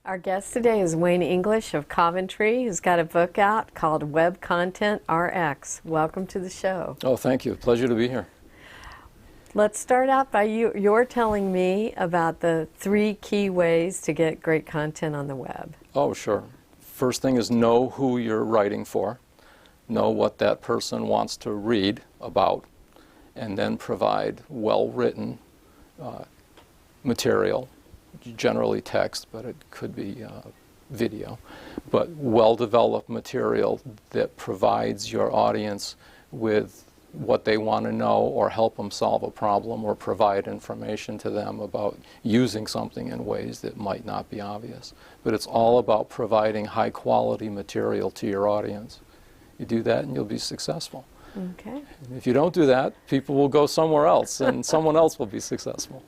Our guest today is Wayne English of Coventry, who's got a book out called Web Content RX. Welcome to the show. Oh, thank you. Pleasure to be here. Let's start out by you're telling me about the 3 key ways to get great content on the web. Oh, sure. First thing is know who you're writing for, know what that person wants to read about, and then provide well-written material, generally text, but it could be video, but well-developed material that provides your audience with what they want to know or help them solve a problem or provide information to them about using something in ways that might not be obvious. But it's all about providing high-quality material to your audience. You do that and you'll be successful. Okay. And if you don't do that, people will go somewhere else and someone else will be successful.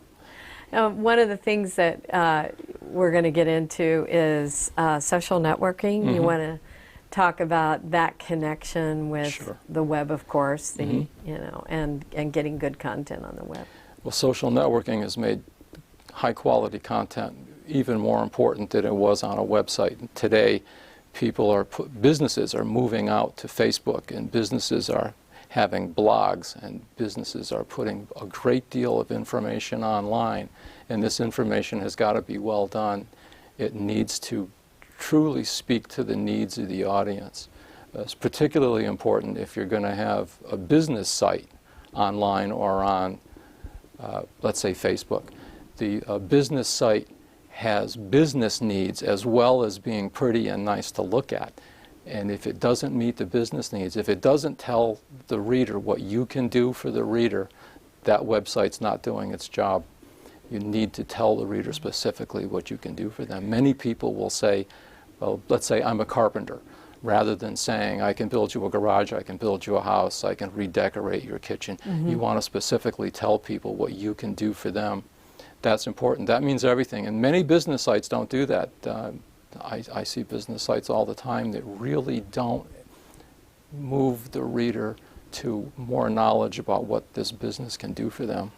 One of the things that we're going to get into is social networking. Mm-hmm. You want to talk about that connection with Sure. the web, of course, the, Mm-hmm. you know, and getting good content on the web. Well, social networking has made high-quality content even more important than it was on a website. Today, businesses are moving out to Facebook, and businesses are having blogs, and businesses are putting a great deal of information online, and this information has got to be well done. It needs to truly speak to the needs of the audience. It's particularly important if you're going to have a business site online or on, let's say, Facebook. The business site has business needs as well as being pretty and nice to look at. And if it doesn't meet the business needs, if it doesn't tell the reader what you can do for the reader, that website's not doing its job. You need to tell the reader specifically what you can do for them. Many people will say, well, let's say I'm a carpenter, rather than saying I can build you a garage, I can build you a house, I can redecorate your kitchen. Mm-hmm. You want to specifically tell people what you can do for them. That's important. That means everything. And many business sites don't do that. I see business sites all the time that really don't move the reader to more knowledge about what this business can do for them.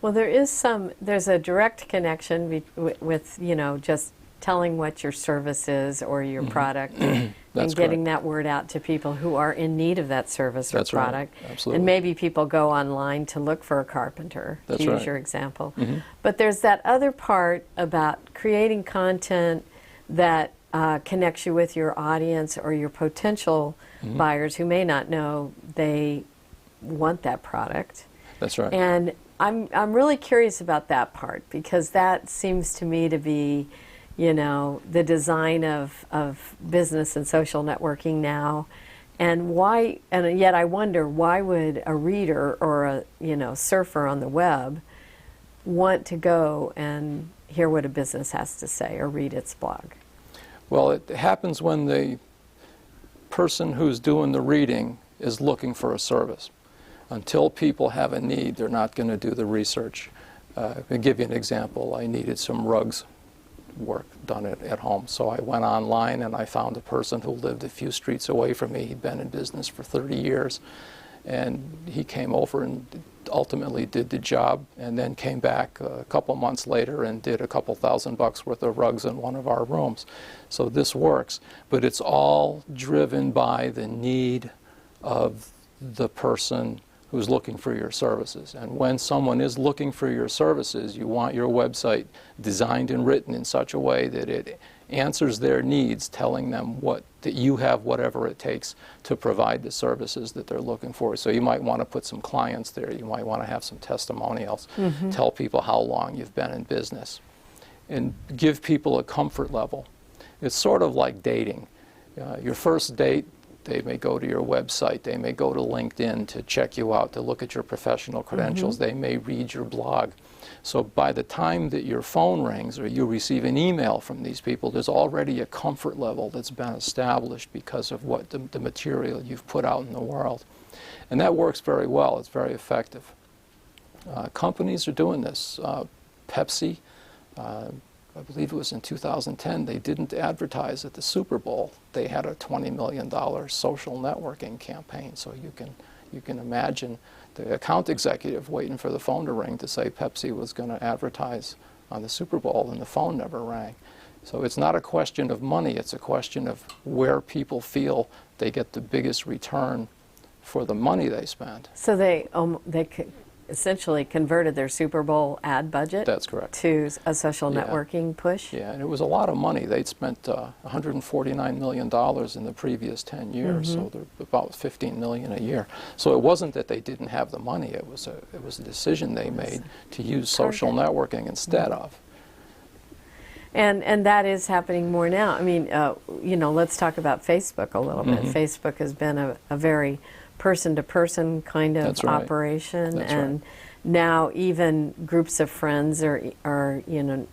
Well, there's a direct connection with, you know, just telling what your service is or your Mm-hmm. product and getting that word out to people who are in need of that service or That's product. Right. Absolutely. And maybe people go online to look for a carpenter, That's to use right. your example. Mm-hmm. But there's that other part about creating content that connects you with your audience or your potential Mm-hmm. buyers who may not know they want that product. That's right. And I'm really curious about that part, because that seems to me to be, you know, the design of business and social networking now. And why, and yet I wonder, why would a reader or a, you know, surfer on the web want to go and hear what a business has to say or read its blog? Well, it happens when the person who's doing the reading is looking for a service. Until people have a need, they're not going to do the research. I'll give you an example. I needed some rugs work done at home, so I went online and I found a person who lived a few streets away from me. He'd been in business for 30 years, and he came over and ultimately did the job, and then came back a couple months later and did a couple $1,000 worth of rugs in one of our rooms. So this works, but it's all driven by the need of the person who's looking for your services. And when someone is looking for your services, you want your website designed and written in such a way that it answers their needs, telling them that you have whatever it takes to provide the services that they're looking for. So you might want to put some clients there. You might want to have some testimonials. Mm-hmm. Tell people how long you've been in business. And give people a comfort level. It's sort of like dating. Your first date, they may go to your website, they may go to LinkedIn to check you out, to look at your professional credentials, mm-hmm. They may read your blog. So by the time that your phone rings or you receive an email from these people, there's already a comfort level that's been established because of what the material you've put out in the world. And that works very well. It's very effective. Companies are doing this. Pepsi, I believe it was in 2010, they didn't advertise at the Super Bowl. They had a $20 million social networking campaign. So you can imagine the account executive waiting for the phone to ring to say Pepsi was going to advertise on the Super Bowl, and the phone never rang. So it's not a question of money, it's a question of where people feel they get the biggest return for the money they spend. So they essentially converted their Super Bowl ad budget. That's correct. To a social Yeah. networking push. Yeah, and it was a lot of money. They'd spent $149 million in the previous 10 years, so they're about $15 million a year. So it wasn't that they didn't have the money, it was a decision they made to use social networking instead of. And that is happening more now. I mean, you know, let's talk about Facebook a little bit. Facebook has been a very person-to-person kind of That's right. operation, That's and right. now even groups of friends are you know,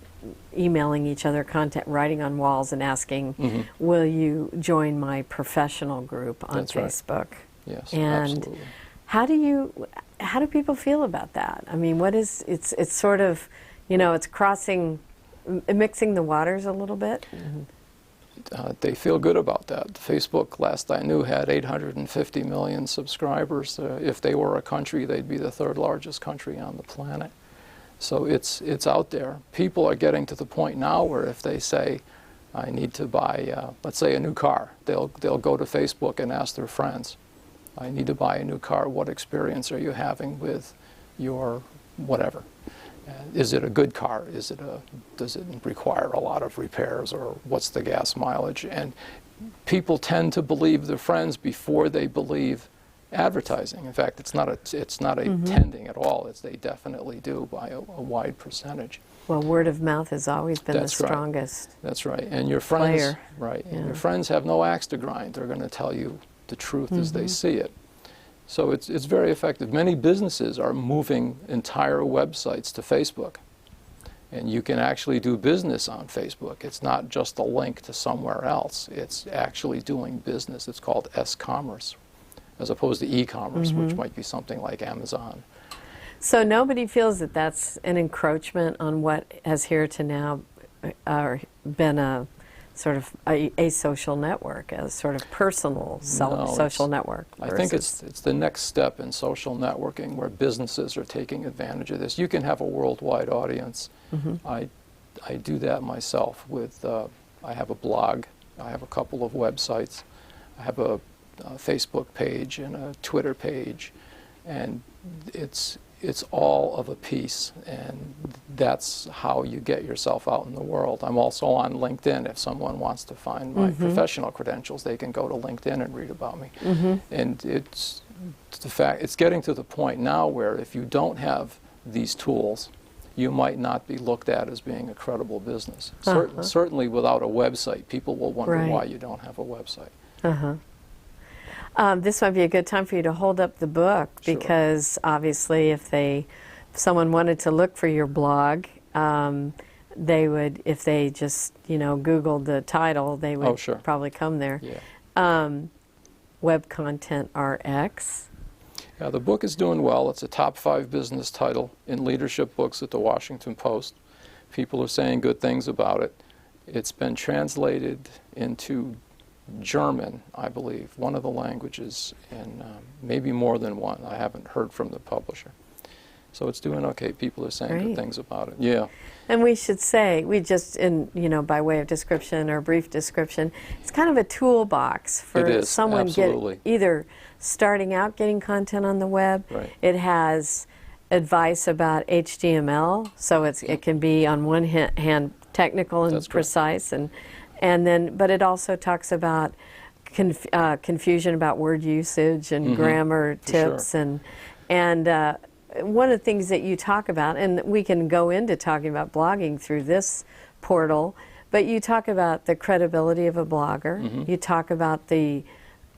emailing each other content, writing on walls, and asking, "Will you join my professional group on That's right. Facebook?" Yes, And absolutely. how do people feel about that? I mean, it's sort of, you know, it's mixing the waters a little bit. They feel good about that. Facebook, last I knew, had 850 million subscribers. If they were a country, they'd be the third largest country on the planet. So it's out there. People are getting to the point now where if they say, I need to buy, let's say, a new car, they'll go to Facebook and ask their friends, I need to buy a new car. What experience are you having with your whatever? Is it a good car? Does it require a lot of repairs, or what's the gas mileage? And people tend to believe their friends before they believe advertising. In fact, it's not a tending at all. They definitely do by a wide percentage. Well, word of mouth has always been That's the right. strongest. That's right. And your friends, player. right? Yeah. And your friends have no axe to grind. They're going to tell you the truth as they see it. So it's very effective. Many businesses are moving entire websites to Facebook. And you can actually do business on Facebook. It's not just a link to somewhere else. It's actually doing business. It's called S-commerce, as opposed to e-commerce, which might be something like Amazon. So nobody feels that that's an encroachment on what has here to now been a sort of a social network, a sort of personal social network. I think it's the next step in social networking where businesses are taking advantage of this. You can have a worldwide audience. I do that myself with, I have a blog, I have a couple of websites, I have a Facebook page and a Twitter page, and it's all of a piece, and that's how you get yourself out in the world. I'm also on LinkedIn. If someone wants to find my professional credentials, they can go to LinkedIn and read about me. And it's getting to the point now where if you don't have these tools, you might not be looked at as being a credible business. Certainly without a website, people will wonder why you don't have a website. This might be a good time for you to hold up the book, because obviously if someone wanted to look for your blog, they would, if they just, you know, Googled the title, they would probably come there. Web Content RX. Yeah, the book is doing well. It's a top 5 business title in leadership books at the Washington Post. People are saying good things about it. It's been translated into German, I believe, one of the languages, and maybe more than one. I haven't heard from the publisher. So it's doing okay. People are saying good things about it. Yeah. And we should say, we just, by way of description or brief description, it's kind of a toolbox for someone either starting out getting content on the web. It has advice about HTML, so it can be on one hand technical and precise, and then, but it also talks about confusion about word usage and grammar tips, and one of the things that you talk about, and we can go into talking about blogging through this portal, but you talk about the credibility of a blogger. You talk about the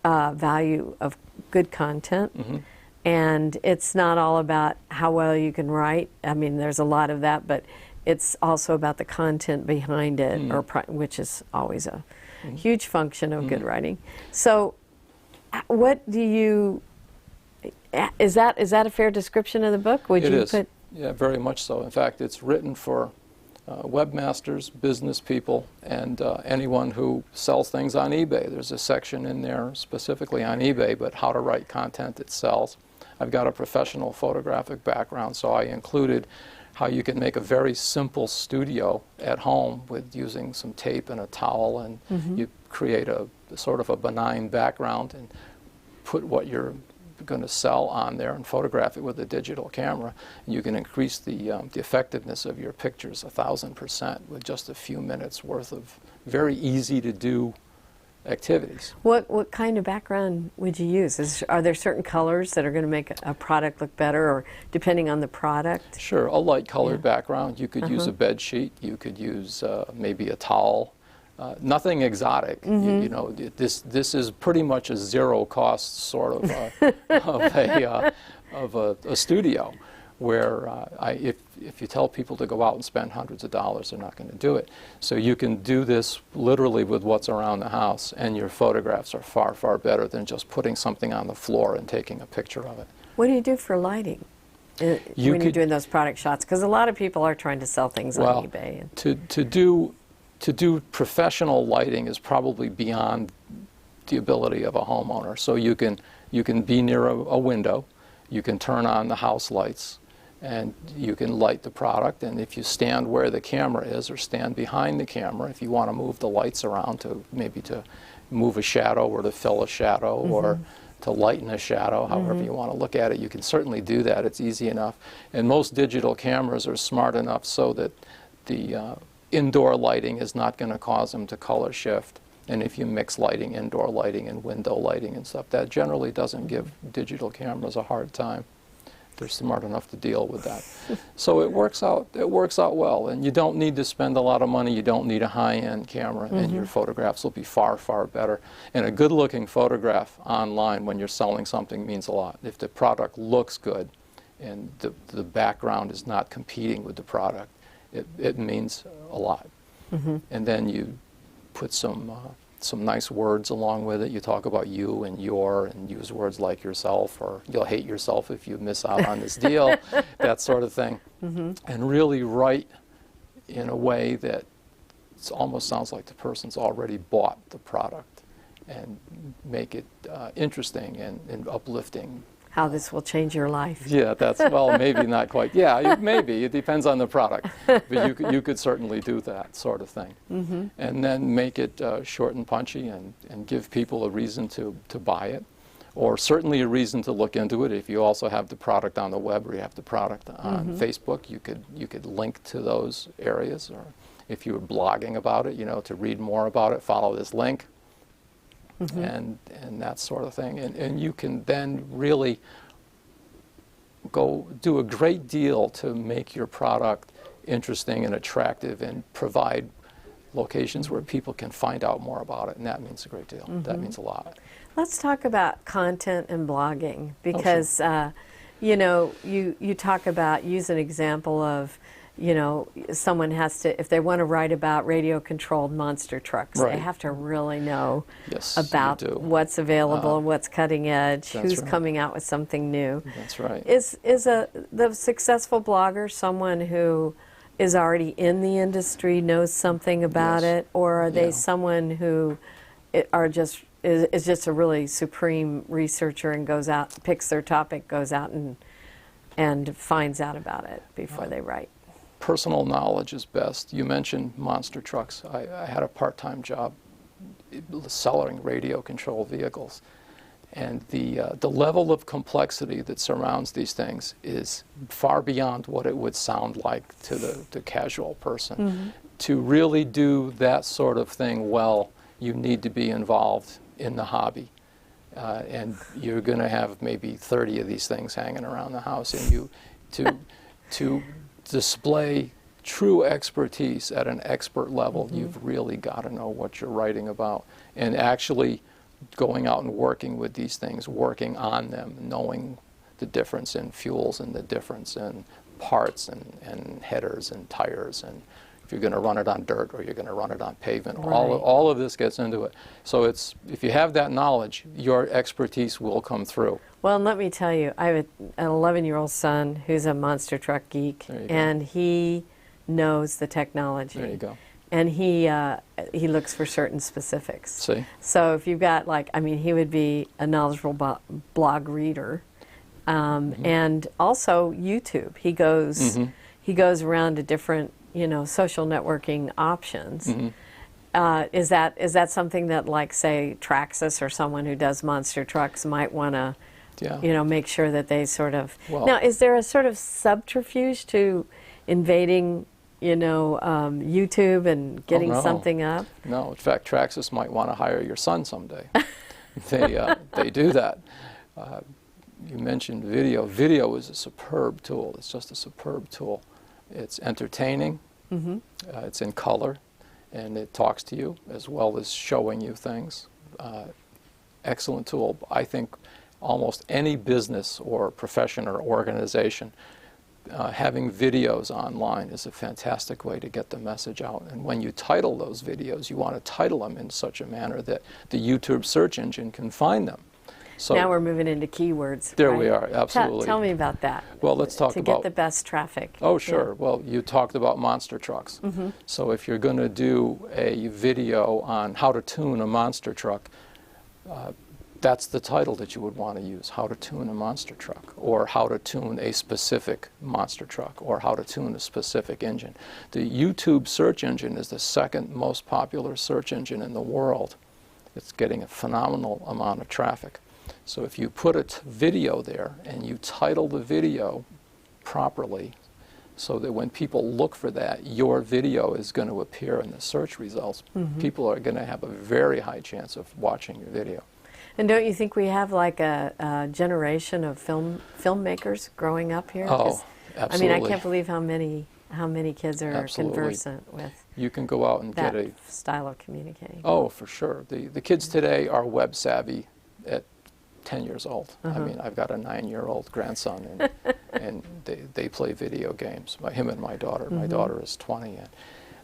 value of good content, and it's not all about how well you can write. I mean, there's a lot of that, but it's also about the content behind it, which is always a huge function of good writing. So what do you, is that a fair description of the book? It is. Yeah, very much so. In fact, it's written for webmasters, business people, and anyone who sells things on eBay. There's a section in there specifically on eBay, but how to write content that sells. I've got a professional photographic background, so I included how you can make a very simple studio at home with using some tape and a towel, and you create a sort of a benign background and put what you're going to sell on there and photograph it with a digital camera. And you can increase the effectiveness of your pictures 1,000% with just a few minutes worth of very easy to do activities. What kind of background would you use? Are there certain colors that are going to make a product look better, or depending on the product? Sure, a light colored background. You could use a bed sheet. You could use maybe a towel. Nothing exotic. You know, this is pretty much a zero cost sort of a studio, where if you tell people to go out and spend hundreds of dollars, they're not going to do it. So you can do this literally with what's around the house, and your photographs are far, far better than just putting something on the floor and taking a picture of it. What do you do for lighting when you're doing those product shots? Because a lot of people are trying to sell things on eBay. To do professional lighting is probably beyond the ability of a homeowner. So you can be near a window, you can turn on the house lights, and you can light the product. And if you stand where the camera is or stand behind the camera, if you want to move the lights around to maybe to move a shadow or to fill a shadow or to lighten a shadow, however you want to look at it, you can certainly do that. It's easy enough. And most digital cameras are smart enough so that the indoor lighting is not going to cause them to color shift. And if you mix lighting, indoor lighting and window lighting and stuff, that generally doesn't give digital cameras a hard time. They're smart enough to deal with that. So it works out well, and you don't need to spend a lot of money. You don't need a high-end camera, and your photographs will be far, far better. And a good-looking photograph online when you're selling something means a lot. If the product looks good and the background is not competing with the product, it means a lot. And then you put some nice words along with it. You talk about you and your, and use words like yourself, or you'll hate yourself if you miss out on this deal, that sort of thing. And really write in a way that it almost sounds like the person's already bought the product, and make it interesting and uplifting. How this will change your life. Yeah, that's, well, maybe not quite. Yeah, maybe. It depends on the product. But you could certainly do that sort of thing. And then make it short and punchy, and give people a reason to buy it, or certainly a reason to look into it. If you also have the product on the web, or you have the product on Facebook, you could link to those areas. Or if you were blogging about it, you know, to read more about it, follow this link. And that sort of thing. And you can then really go do a great deal to make your product interesting and attractive, and provide locations where people can find out more about it. And that means a great deal. That means a lot. Let's talk about content and blogging, because you know, you talk about, use an example of, you know, someone has to, if they want to write about radio-controlled monster trucks, they have to really know about what's available, what's cutting edge, who's coming out with something new. That's right. Is the successful blogger someone who is already in the industry, knows something about it, or are they someone who is just a really supreme researcher and goes out, picks their topic, goes out and finds out about it before they write? Personal knowledge is best. You mentioned monster trucks. I had a part-time job selling radio-controlled vehicles, and the level of complexity that surrounds these things is far beyond what it would sound like to the casual person. To really do that sort of thing well, you need to be involved in the hobby. And you're going to have maybe 30 of these things hanging around the house, and to display true expertise at an expert level, you've really got to know what you're writing about, and actually going out and working with these things, working on them, knowing the difference in fuels and the difference in parts and headers and tires, and if you're going to run it on dirt or you're going to run it on pavement. All of this gets into it. So if you have that knowledge, your expertise will come through. Well, and let me tell you, I have an 11-year-old son who's a monster truck geek, and he knows the technology. There you go. And he looks for certain specifics. See? So if you've got, like, I mean, he would be a knowledgeable blog reader, and also YouTube. He goes, he goes around to different, social networking options. Is that something that, like, say, Traxxas or someone who does monster trucks might want to, Yeah. make sure that they sort of... Well- Now, is there a sort of subterfuge to invading, YouTube and getting no. something up? No, in fact, Traxxas might want to hire your son someday. They do that. You mentioned video. Video is a superb tool. It's just a superb tool. It's entertaining. It's in color, and it talks to you as well as showing you things. Excellent tool. I think almost any business or profession or organization having videos online is a fantastic way to get the message out. And when you title those videos, you want to title them in such a manner that the YouTube search engine can find them. So Now we're moving into keywords. there right? we are, absolutely. Tell me about that. Well, let's talk to about... get the best traffic. Oh, sure. Well, you talked about monster trucks. So if you're going to do a video on how to tune a monster truck, that's the title that you would want to use, how to tune a monster truck, or how to tune a specific monster truck, or how to tune a specific engine. The YouTube search engine is the second most popular search engine in the world. It's getting a phenomenal amount of traffic. So if you put a video there and you title the video properly so that when people look for that, your video is going to appear in the search results, people are going to have a very high chance of watching your video. And don't you think we have like a generation of filmmakers growing up here? Oh, 'Cause, absolutely. I mean, I can't believe how many kids are Absolutely. conversant with You can go out and that get a... style of communicating. Oh, for sure. The kids today are web savvy at 10 years old. I mean, I've got a 9-year-old grandson, and they play video games. Him and my daughter. My daughter is 20,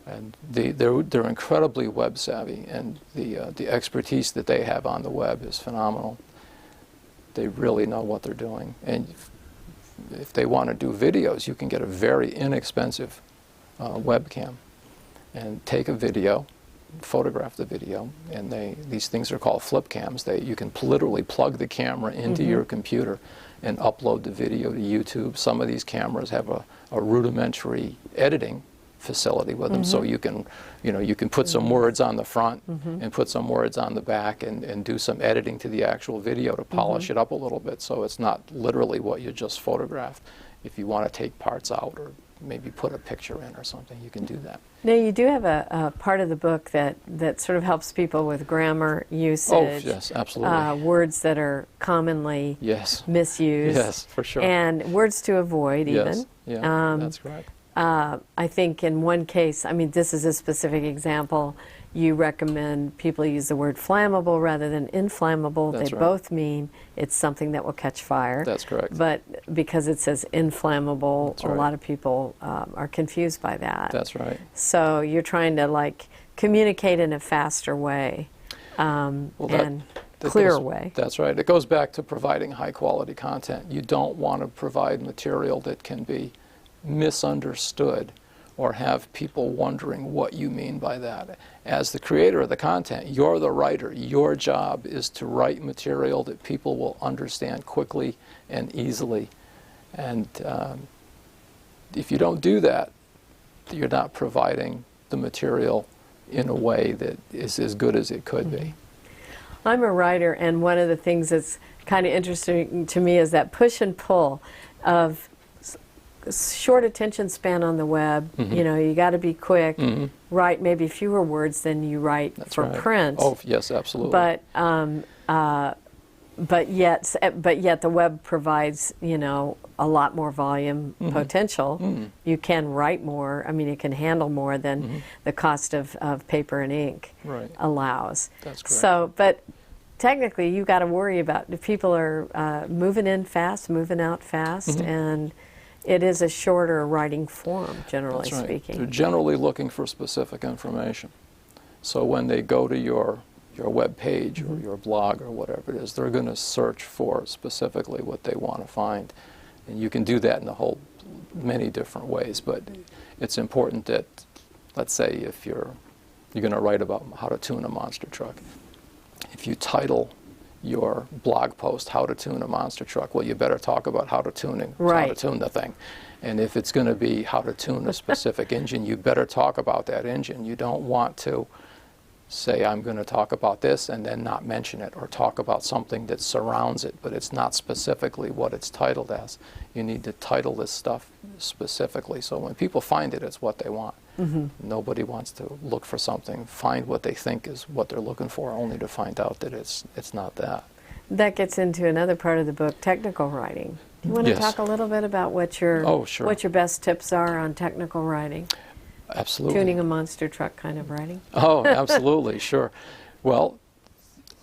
and they're incredibly web savvy, and the expertise that they have on the web is phenomenal. They really know what they're doing, and if they want to do videos, you can get a very inexpensive webcam and take a video, photograph the video, and these things are called flip cams. You can literally plug the camera into your computer and upload the video to YouTube. Some of these cameras have a rudimentary editing facility with them, so you can put some words on the front and put some words on the back and do some editing to the actual video to polish it up a little bit, so it's not literally what you just photographed. If you want to take parts out or maybe put a picture in or something, you can do that. Now, you do have a part of the book that sort of helps people with grammar usage. Oh, yes, absolutely. Words that are commonly misused. Yes, for sure. And words to avoid, Yes, even. yeah, that's correct. I think in one case, I mean, this is a specific example, you recommend people use the word flammable rather than inflammable. That's they right. both mean it's something that will catch fire. That's correct. But because it says inflammable, That's a right. lot of people are confused by that. That's right. So you're trying to, like, communicate in a faster way and clearer way. That's right. It goes back to providing high quality content. You don't want to provide material that can be misunderstood or have people wondering what you mean by that. As the creator of the content, you're the writer. Your job is to write material that people will understand quickly and easily. And if you don't do that, you're not providing the material in a way that is as good as it could be. I'm a writer, and one of the things that's kind of interesting to me is that push and pull of short attention span on the web. You know, you got to be quick, write maybe fewer words than you write That's for right. print. Oh, yes, absolutely. But yet the web provides, you know, a lot more volume potential. You can write more. I mean, it can handle more than the cost of paper and ink Right. allows. That's correct. So, but technically, you got to worry about if people are moving in fast, moving out fast, and it is a shorter writing form, generally That's right. speaking. They're generally looking for specific information. So when they go to your web page or your blog or whatever it is, they're going to search for specifically what they want to find. And you can do that in many different ways, but it's important that, let's say if you're going to write about how to tune a monster truck, if you title your blog post, how to tune a monster truck. Well, you better talk about how to tune the thing. And if it's going to be how to tune a specific engine, you better talk about that engine. You don't want to say, I'm going to talk about this and then not mention it, or talk about something that surrounds it, but it's not specifically what it's titled as. You need to title this stuff specifically, so when people find it, it's what they want. Nobody wants to look for something, find what they think is what they're looking for, only to find out that it's not that. That gets into another part of the book, technical writing. Do you want to talk a little bit about what your what your best tips are on technical writing? Absolutely. Tuning a monster truck kind of writing? Oh, absolutely, sure. Well,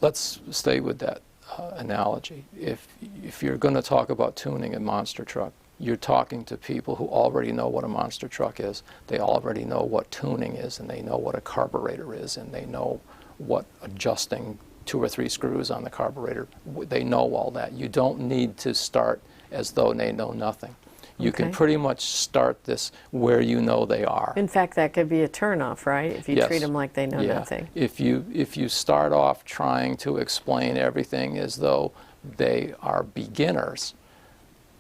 let's stay with that analogy. If you're going to talk about tuning a monster truck, you're talking to people who already know what a monster truck is. They already know what tuning is, and they know what a carburetor is, and they know what adjusting 2 or 3 screws on the carburetor. They know all that. You don't need to start as though they know nothing. You can pretty much start this where you know they are. In fact, that could be a turnoff, right? If you treat them like they know nothing. If you start off trying to explain everything as though they are beginners,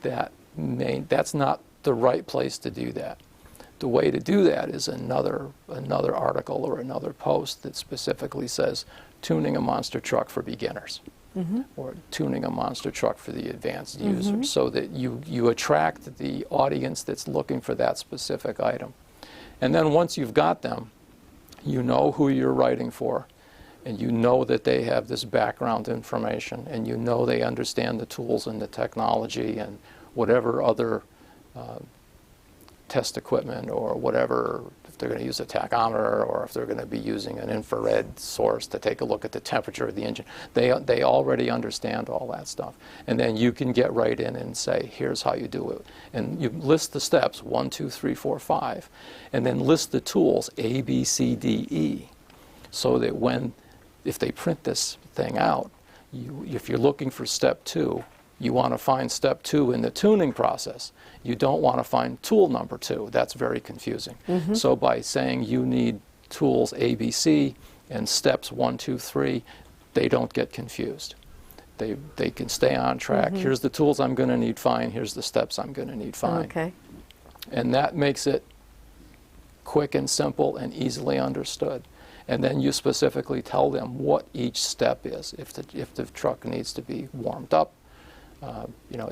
that's not the right place to do that. The way to do that is another article or another post that specifically says tuning a monster truck for beginners. Or tuning a monster truck for the advanced user, so that you attract the audience that's looking for that specific item. And then once you've got them, you know who you're writing for, and you know that they have this background information, and you know they understand the tools and the technology and whatever other test equipment, or whatever, if they're going to use a tachometer, or if they're going to be using an infrared source to take a look at the temperature of the engine. They already understand all that stuff. And then you can get right in and say, here's how you do it. And you list the steps, 1, 2, 3, 4, 5, and then list the tools, A, B, C, D, E, so that if they print this thing out, if you're looking for step 2, you want to find step 2 in the tuning process. You don't want to find tool number 2. That's very confusing. So by saying you need tools A, B, C, and steps 1, 2, 3, they don't get confused. They can stay on track. Here's the tools I'm going to need, fine. Here's the steps I'm going to need, fine. Okay. And that makes it quick and simple and easily understood. And then you specifically tell them what each step is. If the truck needs to be warmed up,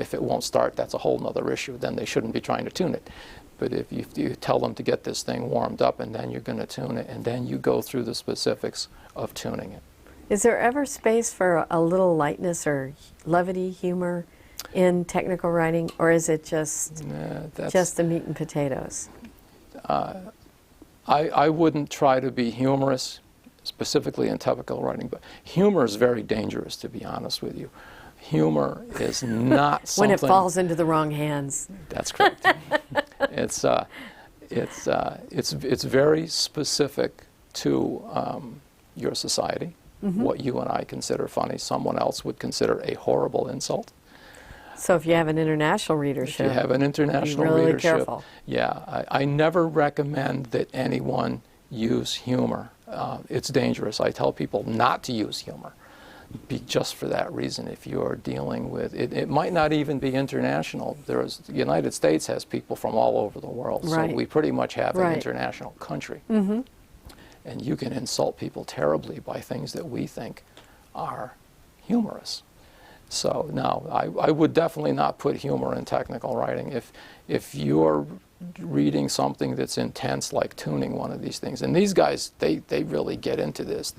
if it won't start, that's a whole other issue. Then they shouldn't be trying to tune it. But if you tell them to get this thing warmed up, and then you're going to tune it, and then you go through the specifics of tuning it. Is there ever space for a little lightness or levity, humor in technical writing, or is it just the meat and potatoes? I wouldn't try to be humorous, specifically in technical writing, but humor is very dangerous, to be honest with you. Humor is not something... when it falls into the wrong hands. That's correct. It's very specific to your society. What you and I consider funny, someone else would consider a horrible insult. So if you have an international readership, if you have an international be really readership, careful. Yeah, I never recommend that anyone use humor. It's dangerous. I tell people not to use humor. Just for that reason. If you're dealing with it might not even be international. The United States has people from all over the world, so we pretty much have an international country. And you can insult people terribly by things that we think are humorous. So no, I would definitely not put humor in technical writing. If you're reading something that's intense, like tuning one of these things, and these guys, they really get into this.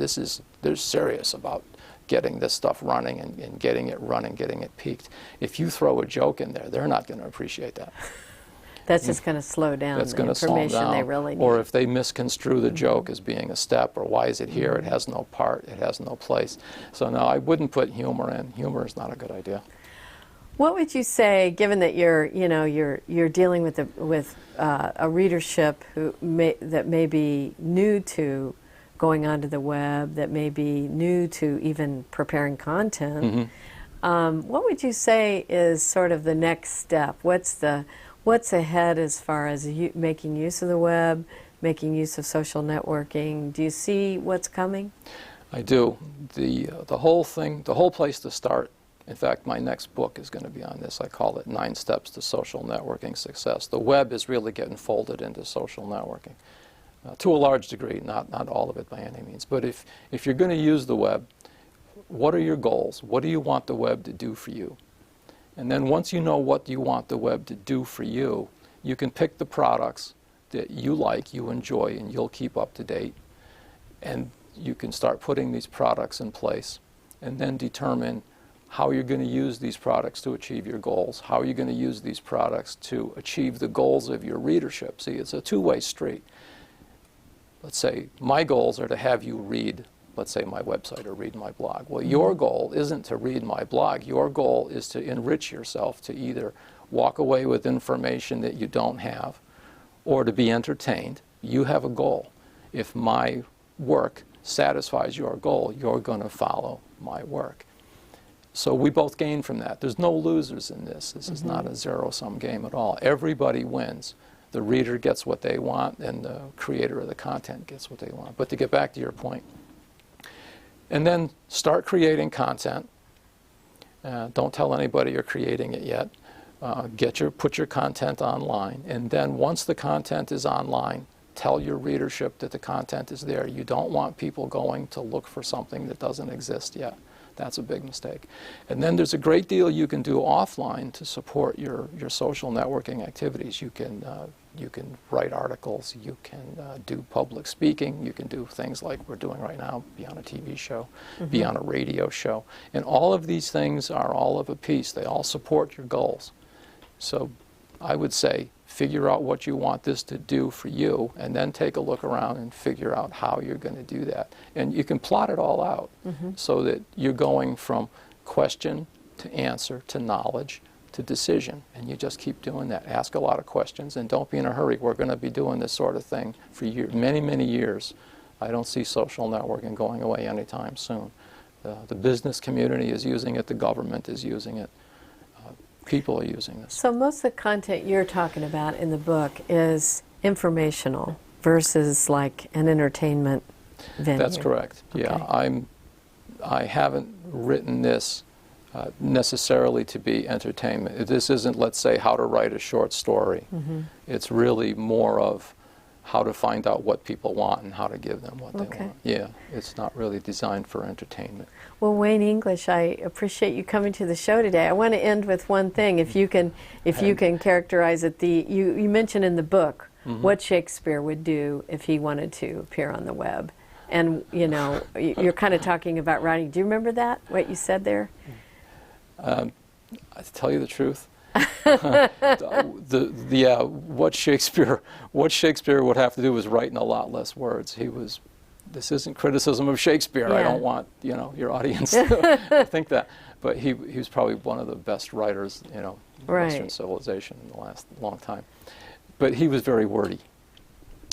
They're serious about getting this stuff running and getting it running, getting it peaked. If you throw a joke in there, they're not going to appreciate that. That's just going to slow down the information they really need. Or if they misconstrue the joke as being a step, or why is it here? It has no part. It has no place. So no, I wouldn't put humor in. Humor is not a good idea. What would you say, given that you're dealing with a readership that may be new to going onto the web, that may be new to even preparing content, what would you say is sort of the next step? What's ahead as far as making use of the web, making use of social networking? Do you see what's coming? I do. The whole thing, the whole place to start. In fact, my next book is going to be on this. I call it 9 Steps to Social Networking Success. The web is really getting folded into social networking to a large degree, not all of it by any means. But if you're going to use the web, what are your goals? What do you want the web to do for you? And then once you know what you want the web to do for you, you can pick the products that you like, you enjoy, and you'll keep up to date. And you can start putting these products in place and then determine how you're going to use these products to achieve your goals. How are you going to use these products to achieve the goals of your readership? See, it's a two-way street. Let's say my goals are to have you read, let's say, my website or read my blog. Well, your goal isn't to read my blog. Your goal is to enrich yourself, to either walk away with information that you don't have or to be entertained. You have a goal. If my work satisfies your goal, you're going to follow my work. So we both gain from that. There's no losers in this. This is not a zero-sum game at all. Everybody wins. The reader gets what they want, and the creator of the content gets what they want. But to get back to your point, and then start creating content. Don't tell anybody you're creating it yet. Put your content online, and then once the content is online, tell your readership that the content is there. You don't want people going to look for something that doesn't exist yet. That's a big mistake. And then there's a great deal you can do offline to support your social networking activities. You can write articles, you can do public speaking, you can do things like we're doing right now, be on a TV show, be on a radio show. And all of these things are all of a piece. They all support your goals. So I would say figure out what you want this to do for you, and then take a look around and figure out how you're going to do that. And you can plot it all out so that you're going from question to answer to knowledge to decision, and you just keep doing that. Ask a lot of questions and don't be in a hurry. We're going to be doing this sort of thing for many, many years. I don't see social networking going away anytime soon. The business community is using it, the government is using it. People are using this. So most of the content you're talking about in the book is informational versus like an entertainment venue. That's correct. Okay. Yeah, I haven't written this necessarily to be entertainment. This isn't, let's say, how to write a short story. It's really more of how to find out what people want and how to give them what they want. Yeah, it's not really designed for entertainment. Well, Wayne English, I appreciate you coming to the show today. I want to end with one thing. If you can characterize it, you mentioned in the book what Shakespeare would do if he wanted to appear on the web, and you're kind of talking about writing. Do you remember that? What you said there? To tell you the truth, what Shakespeare would have to do is write in a lot less words. This isn't criticism of Shakespeare. Yeah. I don't want your audience to think that, but he was probably one of the best writers in Western civilization in the last long time. But he was very wordy,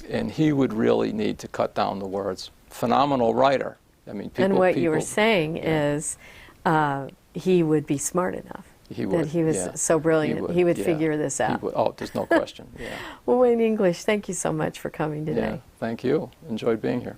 and he would really need to cut down the words. Phenomenal writer. I mean, you were saying is he would be smart enough. He would, that he was so brilliant. He would figure this out. Oh, there's no question. Yeah. Well, Wayne English, thank you so much for coming today. Yeah, thank you. Enjoyed being here.